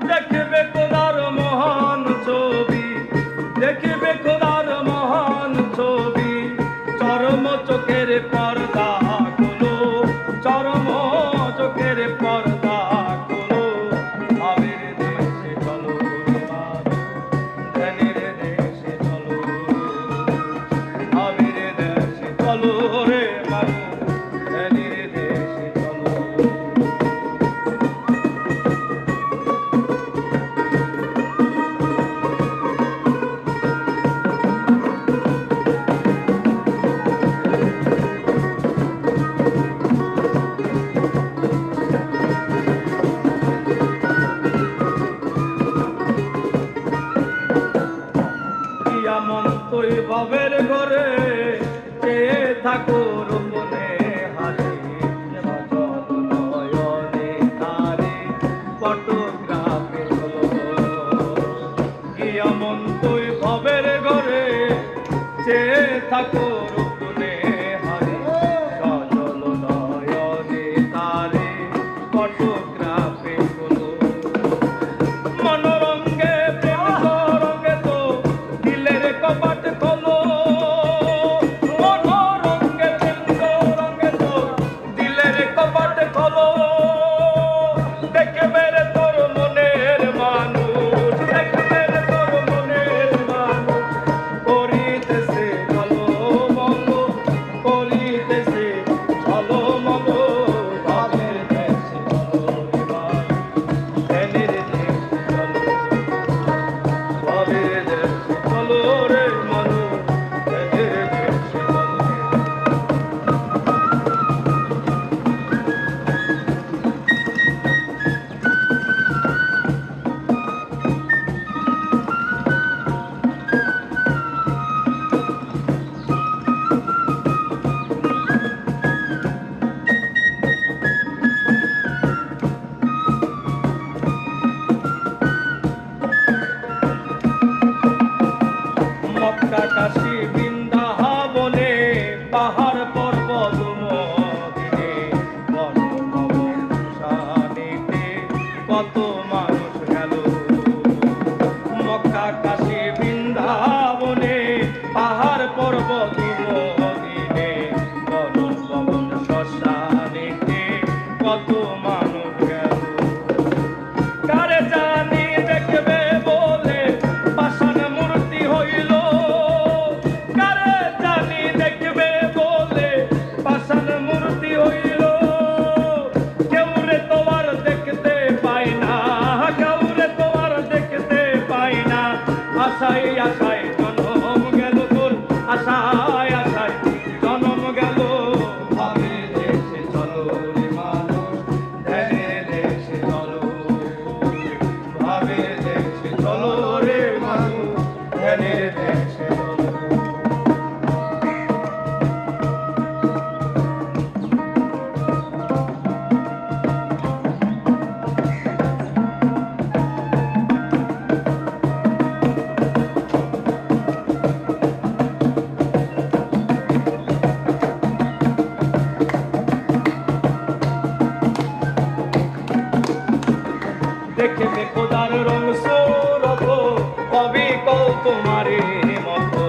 দেখবে খোদার মহান ছবি, দেখবে খোদার মহান ছবি, চরম চোখের পর্দা গুলো, চরম চোখের পর্দা গুলো। ভাবের দেশে চলো ধ্যানের দেশে চলো, ভাবের দেশে চলো রে মানুষ, ধ্যানের দেশে চলো। তুই ভবের ঘরে চেয়ে থাকো রূপনে হারে, সজল নয়নে তারে ফটোগ্রাফে হলো। এমন তুই ভবের ঘরে চেয়ে থাকো রূপনে হারে, সজল নয়নে তারে ফটোগ্রাফে হলো। মনোরঙ্গে প্রেম রঙ্গে তো দিলের কপাট খোলো, মনোরঙ্গে প্রেম রঙ্গে তো দিলের কপাট খোলো। দেখবে রে তোর মনের মানুষ, দেখবে রে তোর মনের মানুষ, করিতেছে ভালো মন্দ, করিতেছে ভালো মন্দ। ভাবের দেশে চলো এবার, ধ্যানের দেশে চলো, ভাবের দেশে চলো রে মানুষ, ধ্যানের দেশে চলো। মক্কা কাশী বৃন্দাবনে, পাহাড় পর্বত মদিনে, বন ভবন শানিতে কত মানুষ গেল। মক্কা কাশী বৃন্দাবনে, পাহাড় পর্বত মদিনে, বন ভবন শ্মশানেতে কত মানুষ গেল। কারে জানি দেখবে বলে পাষাণ মূর্তি হইল, কারে জানি দেখবে বলে পাষাণ মূর্তি হইল। কেউ রে তোমার দেখতে পাই না, কেউ রে তোমার দেখতে পাই না। আশায় আশায় জনম গেল তোর, আশায় আশায় জনম গেল। ভাবের দেশে চলো রে মানুষ, ধ্যানের দেশে চলো, ভাবের দেশে চলো রে মানুষ, ধ্যানের দেশে চলো। দেখবে খোদার রং সৌরভ, অবিকল তোমারে মতো।